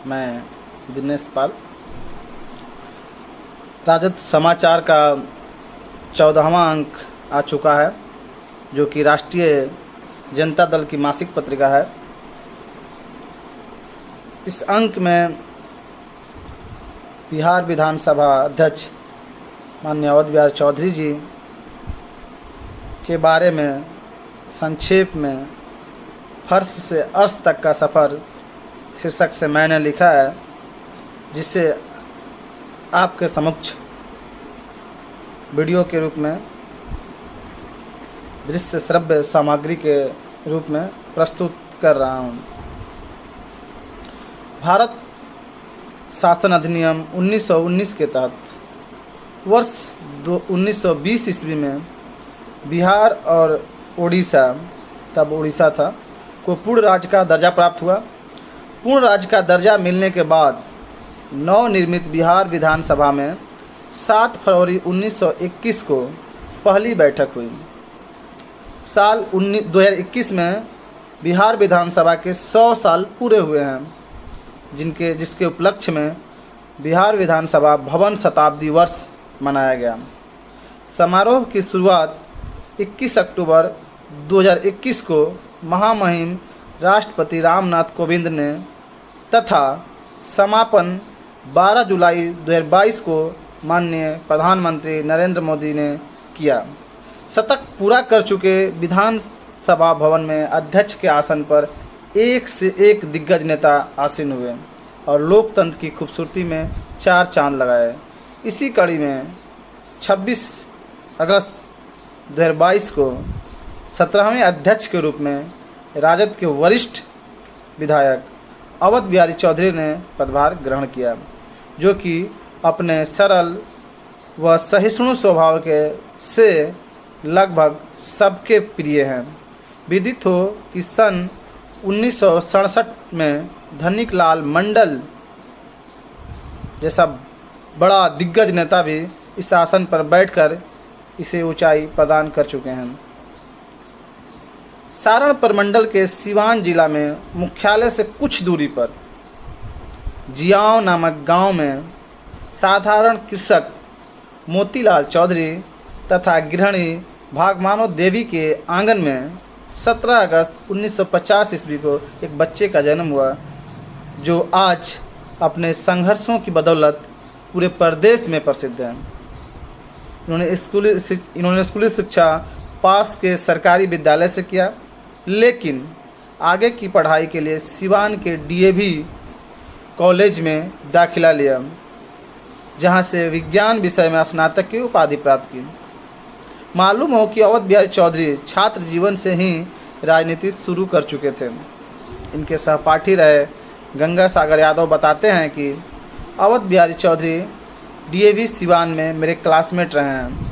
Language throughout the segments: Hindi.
मैं दिनेश पाल। राजद समाचार का 14वां अंक आ चुका है, जो कि राष्ट्रीय जनता दल की मासिक पत्रिका है। इस अंक में बिहार विधानसभा अध्यक्ष माननीय अवध बिहारी चौधरी जी के बारे में संक्षेप में फर्श से अर्श तक का सफ़र शीर्षक से मैंने लिखा है, जिसे आपके समक्ष वीडियो के रूप में, दृश्य श्रव्य सामग्री के रूप में प्रस्तुत कर रहा हूँ। भारत शासन अधिनियम 1919 के तहत वर्ष 1920 ईस्वी में बिहार और उड़ीसा, तब उड़ीसा था, को पूर्ण राज्य का दर्जा प्राप्त हुआ। पूर्ण राज्य का दर्जा मिलने के बाद नवनिर्मित बिहार विधानसभा में 7 फरवरी 1921 को पहली बैठक हुई। साल 2021 में बिहार विधानसभा के 100 साल पूरे हुए हैं, जिसके उपलक्ष्य में बिहार विधानसभा भवन शताब्दी वर्ष मनाया गया। समारोह की शुरुआत 21 अक्टूबर 2021 को महामहिम राष्ट्रपति रामनाथ कोविंद ने तथा समापन 12 जुलाई 2022 को माननीय प्रधानमंत्री नरेंद्र मोदी ने किया। शतक पूरा कर चुके विधानसभा भवन में अध्यक्ष के आसन पर एक से एक दिग्गज नेता आसीन हुए और लोकतंत्र की खूबसूरती में 4 चांद लगाए। इसी कड़ी में 26 अगस्त 2022 को 17वें अध्यक्ष के रूप में राजद के वरिष्ठ विधायक अवध बिहारी चौधरी ने पदभार ग्रहण किया, जो कि अपने सरल व सहिष्णु स्वभाव के से लगभग सबके प्रिय हैं। विदित हो कि सन 1967 में धनिक लाल मंडल जैसा बड़ा दिग्गज नेता भी इस आसन पर बैठकर इसे ऊंचाई प्रदान कर चुके हैं। सारण प्रमंडल के सिवान जिला में मुख्यालय से कुछ दूरी पर जियाओं नामक गांव में साधारण कृषक मोतीलाल चौधरी तथा गृहिणी भागमानो देवी के आंगन में 17 अगस्त 1950 ईस्वी को एक बच्चे का जन्म हुआ, जो आज अपने संघर्षों की बदौलत पूरे प्रदेश में प्रसिद्ध है। इन्होंने स्कूली शिक्षा पास के सरकारी विद्यालय से किया, लेकिन आगे की पढ़ाई के लिए सिवान के डीएवी कॉलेज में दाखिला लिया, जहां से विज्ञान विषय में स्नातक की उपाधि प्राप्त की। मालूम हो कि अवध बिहारी चौधरी छात्र जीवन से ही राजनीति शुरू कर चुके थे। इनके सहपाठी रहे गंगा सागर यादव बताते हैं कि अवध बिहारी चौधरी डीएवी सिवान में मेरे क्लासमेट रहे हैं।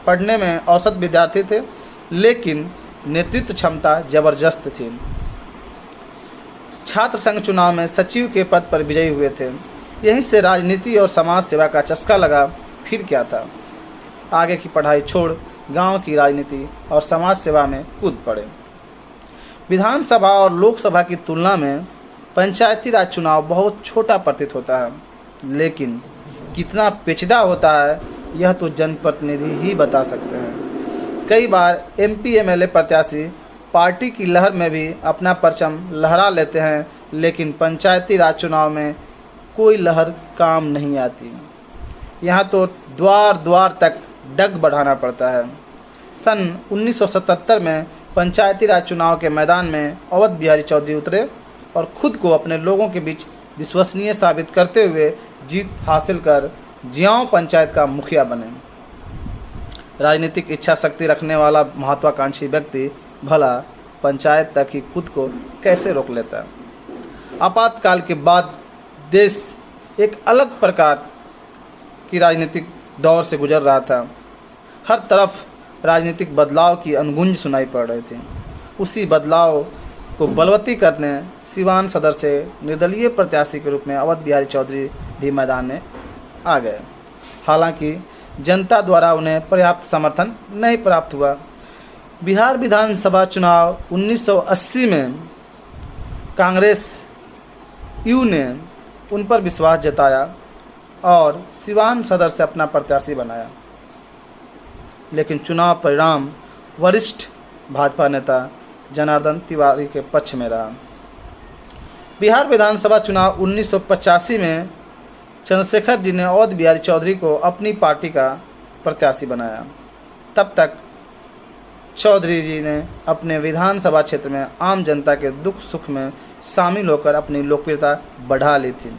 पढ़ने में औसत विद्यार्थी थे, लेकिन नेतृत्व क्षमता जबरदस्त थी। छात्र संघ चुनाव में सचिव के पद पर विजयी हुए थे। यहीं से राजनीति और समाज सेवा का चस्का लगा। फिर क्या था, आगे की पढ़ाई छोड़ गांव की राजनीति और समाज सेवा में कूद पड़े। विधानसभा और लोकसभा की तुलना में पंचायती राज चुनाव बहुत छोटा प्रतीत होता है, लेकिन कितना पेचीदा होता है यह तो जनप्रतिनिधि ही बता सकते हैं। कई बार एमपी एमएलए प्रत्याशी पार्टी की लहर में भी अपना परचम लहरा लेते हैं, लेकिन पंचायती राज चुनाव में कोई लहर काम नहीं आती। यहाँ तो द्वार द्वार तक डग बढ़ाना पड़ता है। सन 1977 में पंचायती राज चुनाव के मैदान में अवध बिहारी चौधरी उतरे और खुद को अपने लोगों के बीच विश्वसनीय साबित करते हुए जीत हासिल कर जियाओं पंचायत का मुखिया बने। राजनीतिक इच्छा शक्ति रखने वाला महत्वाकांक्षी व्यक्ति भला पंचायत तक ही खुद को कैसे रोक लेता है। आपातकाल के बाद देश एक अलग प्रकार की राजनीतिक दौर से गुजर रहा था। हर तरफ राजनीतिक बदलाव की अनुगूंज सुनाई पड़ रही थी। उसी बदलाव को बलवती करने सिवान सदर से निर्दलीय प्रत्याशी के रूप में अवध बिहारी चौधरी भी मैदान में आ गए। हालांकि जनता द्वारा उन्हें पर्याप्त समर्थन नहीं प्राप्त हुआ। बिहार विधानसभा चुनाव 1980 में कांग्रेस यू ने उन पर विश्वास जताया और सिवान सदर से अपना प्रत्याशी बनाया। लेकिन चुनाव परिणाम वरिष्ठ भाजपा नेता जनार्दन तिवारी के पक्ष में रहा। बिहार विधानसभा चुनाव 1985 में चंद्रशेखर जी ने अवध बिहारी चौधरी को अपनी पार्टी का प्रत्याशी बनाया। तब तक चौधरी जी ने अपने विधानसभा क्षेत्र में आम जनता के दुख सुख में शामिल होकर अपनी लोकप्रियता बढ़ा ली थी।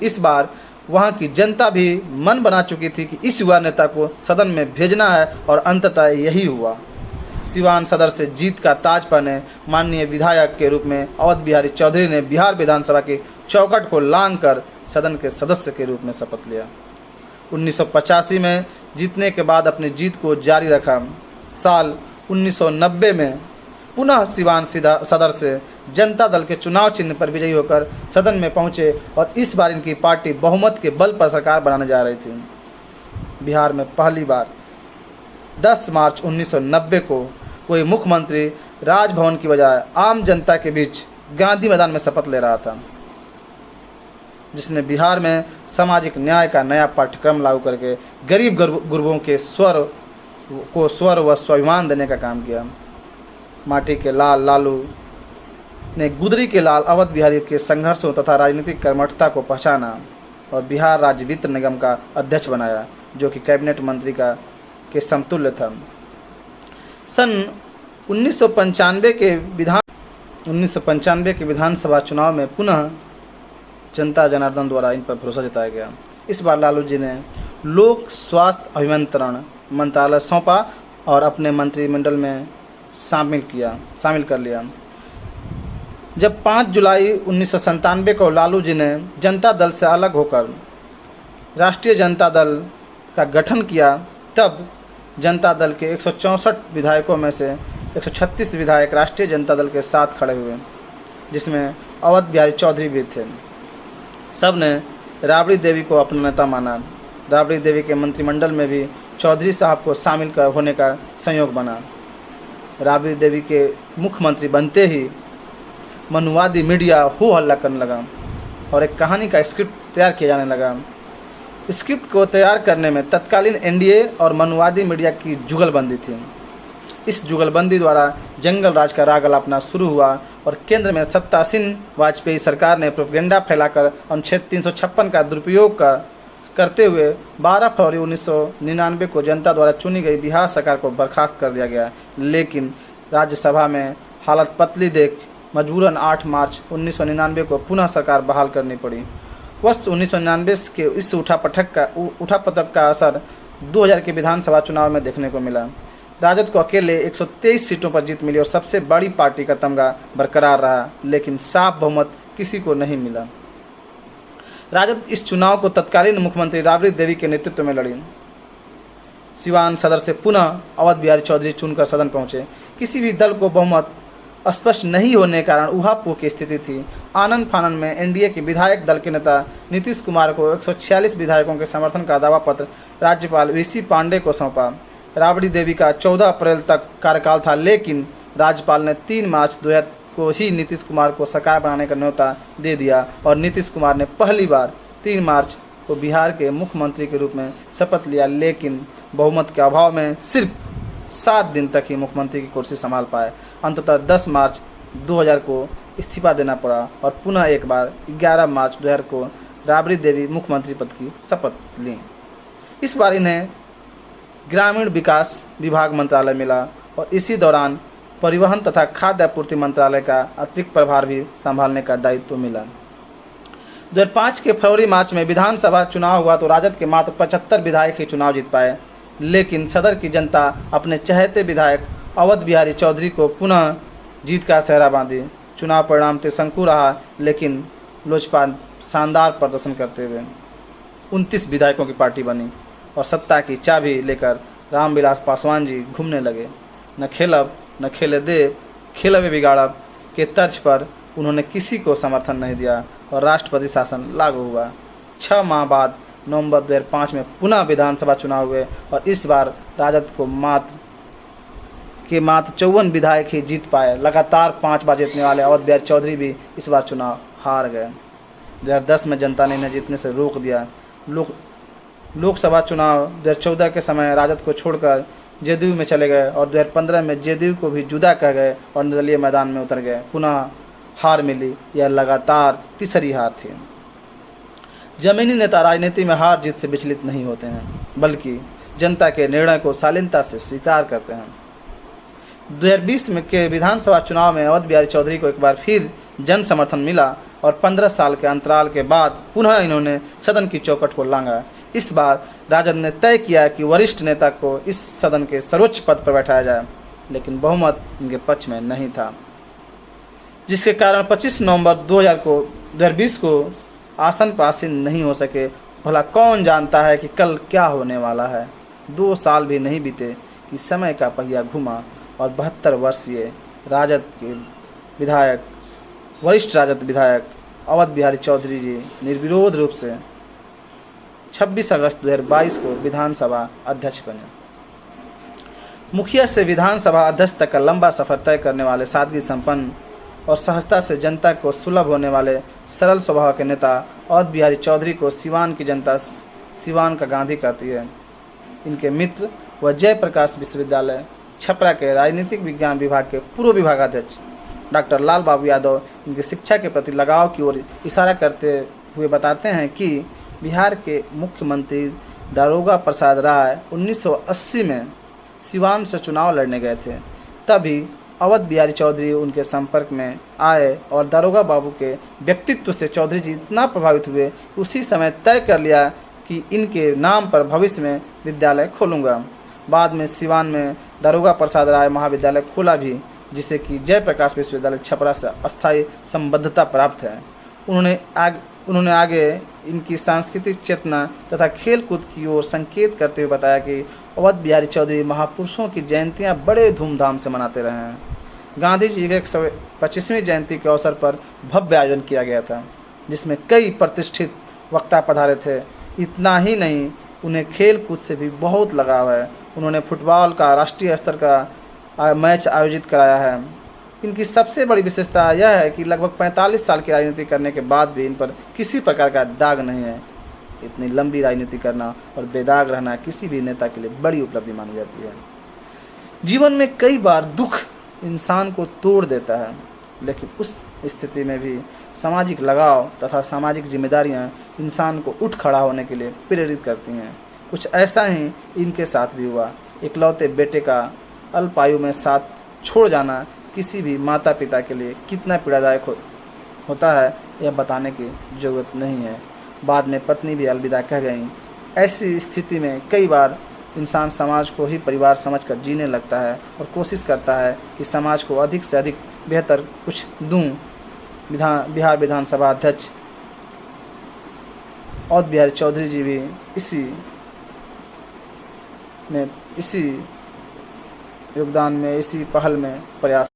इस बार वहां की जनता भी मन बना चुकी थी कि इस युवा नेता को सदन में भेजना है और अंततः यही हुआ। सिवान सदर से जीत का ताज पहने माननीय विधायक के रूप में अवध बिहारी चौधरी ने बिहार विधानसभा की चौखट को लांघकर सदन के सदस्य के रूप में शपथ लिया। 1985 में जीतने के बाद अपनी जीत को जारी रखा। साल 1990 में पुनः सिवान सदर से जनता दल के चुनाव चिन्ह पर विजयी होकर सदन में पहुंचे और इस बार इनकी पार्टी बहुमत के बल पर सरकार बनाने जा रही थी। बिहार में पहली बार 10 मार्च 1990 को कोई मुख्यमंत्री राजभवन की बजाय आम जनता के बीच गांधी मैदान में शपथ ले रहा था, जिसने बिहार में सामाजिक न्याय का नया पाठ्यक्रम लागू करके गरीब गुरबों के स्वर व स्वाभिमान देने का काम किया। माटी के लाल लालू ने गुदरी के लाल अवध बिहारी के संघर्षों तथा राजनीतिक कर्मठता को पहचाना और बिहार राज्य वित्त निगम का अध्यक्ष बनाया, जो कि कैबिनेट मंत्री के समतुल्य था। सन 1995 के विधानसभा चुनाव में पुनः जनता जनार्दन द्वारा इन पर भरोसा जताया गया। इस बार लालू जी ने लोक स्वास्थ्य अभियंत्रण मंत्रालय सौंपा और अपने मंत्रिमंडल में शामिल कर लिया। जब 5 जुलाई 1997 को लालू जी ने जनता दल से अलग होकर राष्ट्रीय जनता दल का गठन किया, तब जनता दल के 164 विधायकों में से 136 विधायक राष्ट्रीय जनता दल के साथ खड़े हुए, जिसमें अवध बिहारी चौधरी भी थे। सब ने राबड़ी देवी को अपना नेता माना। राबड़ी देवी के मंत्रिमंडल में भी चौधरी साहब को शामिल होने का संयोग बना। राबड़ी देवी के मुख्यमंत्री बनते ही मनुवादी मीडिया हो हल्ला करने लगा और एक कहानी का स्क्रिप्ट तैयार किया जाने लगा। स्क्रिप्ट को तैयार करने में तत्कालीन एनडीए और मनुवादी मीडिया की जुगलबंदी थी। इस जुगलबंदी द्वारा जंगल राज का राग अलापना शुरू हुआ और केंद्र में सत्तासीन वाजपेयी सरकार ने प्रोपेगेंडा फैलाकर अनुच्छेद 356 का दुरुपयोग करते हुए 12 फरवरी 1999 को जनता द्वारा चुनी गई बिहार सरकार को बर्खास्त कर दिया गया। लेकिन राज्यसभा में हालत पतली देख मजबूरन 8 मार्च 1999 को पुनः सरकार बहाल करनी पड़ी। वर्ष 1999 के इस उठापटक का असर 2000 के विधानसभा चुनाव में देखने को मिला। राजद को अकेले 123 सीटों पर जीत मिली और सबसे बड़ी पार्टी का तमगा बरकरार रहा, लेकिन साफ बहुमत किसी को नहीं मिला। राजद इस चुनाव को तत्कालीन मुख्यमंत्री राबड़ी देवी के नेतृत्व में लड़ी। सिवान सदर से पुनः अवध बिहारी चौधरी चुनकर सदन पहुंचे। किसी भी दल को बहुमत स्पष्ट नहीं होने के कारण उहापोह की स्थिति थी। आनंद फानन में एनडीए के विधायक दल के नेता नीतीश कुमार को 146 विधायकों के समर्थन का दावा पत्र राज्यपाल वीसी पांडे को सौंपा। राबड़ी देवी का 14 अप्रैल तक कार्यकाल था, लेकिन राज्यपाल ने 3 मार्च 2000 को ही नीतीश कुमार को सरकार बनाने का न्योता दे दिया और नीतीश कुमार ने पहली बार 3 मार्च को बिहार के मुख्यमंत्री के रूप में शपथ लिया, लेकिन बहुमत के अभाव में सिर्फ 7 दिन तक ही मुख्यमंत्री की कुर्सी संभाल पाए। अंततः 10 मार्च 2000 को इस्तीफा देना पड़ा और पुनः एक बार 11 मार्च 2000 को राबड़ी देवी मुख्यमंत्री पद की शपथ ली। इस बार इन्हें ग्रामीण विकास विभाग मंत्रालय मिला और इसी दौरान परिवहन तथा खाद्य आपूर्ति मंत्रालय का अतिरिक्त प्रभार भी संभालने का दायित्व मिला। 2005 के फरवरी मार्च में विधानसभा चुनाव हुआ तो राजद के मात्र 75 विधायक ही चुनाव जीत पाए, लेकिन सदर की जनता अपने चहेते विधायक अवध बिहारी चौधरी को पुनः जीत का सेहरा बांधी। चुनाव परिणाम त्रिशंकु रहा, लेकिन लोजपा शानदार प्रदर्शन करते हुए 29 विधायकों की पार्टी बनी और सत्ता की चाबी लेकर रामविलास पासवान जी घूमने लगे। न खेलब न खेले दे, खेलबे बिगाड़ब के तर्ज पर उन्होंने किसी को समर्थन नहीं दिया और राष्ट्रपति शासन लागू हुआ। 6 माह बाद नवंबर 2005 में पुनः विधानसभा चुनाव हुए और इस बार राजद को मात्र 54 विधायक ही जीत पाए। लगातार 5 बार जीतने वाले अवध बिहारी चौधरी भी इस बार चुनाव हार गए। 2010 में जनता ने इन्हें जीतने से रोक दिया। लोकसभा चुनाव 2014 के समय राजद को छोड़कर जेडीयू में चले गए और 2015 में जेडीयू को भी जुदा कह गए और निर्दलीय मैदान में उतर गए। पुनः हार मिली। यह लगातार तीसरी हार थी। जमीनी नेता राजनीति में हार जीत से विचलित नहीं होते हैं, बल्कि जनता के निर्णय को शालीनता से स्वीकार करते हैं। 2020 में के विधानसभा चुनाव में अवध बिहारी चौधरी को एक बार फिर जन समर्थन मिला और 15 साल के अंतराल के बाद पुनः इन्होंने सदन की चौखट को लांघा। इस बार राजद ने तय किया कि वरिष्ठ नेता को इस सदन के सर्वोच्च पद पर बैठाया जाए, लेकिन बहुमत इनके पक्ष में नहीं था, जिसके कारण 25 नवंबर 2020 को आसन पर आसीन नहीं हो सके। भला कौन जानता है कि कल क्या होने वाला है। 2 साल भी नहीं बीते कि समय का पहिया घुमा और 72 वर्षीय राजद के विधायक, वरिष्ठ राजद विधायक अवध बिहारी चौधरी जी निर्विरोध रूप से 26 अगस्त 2022 को विधानसभा अध्यक्ष बने। मुखिया से विधानसभा अध्यक्ष तक का लंबा सफर तय करने वाले सादगी संपन्न और सहजता से जनता को सुलभ होने वाले सरल स्वभाव के नेता अवध बिहारी चौधरी को सिवान की जनता सिवान का गांधी कहती है। इनके मित्र व जयप्रकाश विश्वविद्यालय छपरा के राजनीतिक विज्ञान विभाग के पूर्व विभागाध्यक्ष डॉक्टर लाल बाबू यादव इनकी शिक्षा के प्रति लगाव की ओर इशारा करते हुए बताते हैं कि बिहार के मुख्यमंत्री दारोगा प्रसाद राय 1980 में सिवान से चुनाव लड़ने गए थे। तभी अवध बिहारी चौधरी उनके संपर्क में आए और दारोगा बाबू के व्यक्तित्व से चौधरी जी इतना प्रभावित हुए कि उसी समय तय कर लिया कि इनके नाम पर भविष्य में विद्यालय खोलूंगा। बाद में सिवान में दारोगा प्रसाद राय महाविद्यालय खोला भी, जिसे कि जयप्रकाश विश्वविद्यालय छपरा से अस्थायी संबद्धता प्राप्त है। उन्होंने आगे इनकी सांस्कृतिक चेतना तथा खेलकूद की ओर संकेत करते हुए बताया कि अवध बिहारी चौधरी महापुरुषों की जयंतियां बड़े धूमधाम से मनाते रहे हैं। गांधी जी की 125वीं जयंती के अवसर पर भव्य आयोजन किया गया था, जिसमें कई प्रतिष्ठित वक्ता पधारे थे। इतना ही नहीं, उन्हें खेल कूद से भी बहुत लगाव है। उन्होंने फुटबॉल का राष्ट्रीय स्तर का मैच आयोजित कराया है। इनकी सबसे बड़ी विशेषता यह है कि लगभग 45 साल की राजनीति करने के बाद भी इन पर किसी प्रकार का दाग नहीं है। इतनी लंबी राजनीति करना और बेदाग रहना किसी भी नेता के लिए बड़ी उपलब्धि मानी जाती है। जीवन में कई बार दुख इंसान को तोड़ देता है, लेकिन उस स्थिति में भी सामाजिक लगाव तथा सामाजिक जिम्मेदारियां इंसान को उठ खड़ा होने के लिए प्रेरित करती हैं। कुछ ऐसा ही इनके साथ भी हुआ। इकलौते बेटे का अल्पायु में साथ छोड़ जाना किसी भी माता पिता के लिए कितना पीड़ादायक होता है, यह बताने की जरूरत नहीं है। बाद में पत्नी भी अलविदा कह गई। ऐसी स्थिति में कई बार इंसान समाज को ही परिवार समझकर जीने लगता है और कोशिश करता है कि समाज को अधिक से अधिक बेहतर कुछ दूं। बिहार विधानसभा अध्यक्ष अवध बिहारी चौधरी जी भी इसी योगदान में, इसी पहल में प्रयास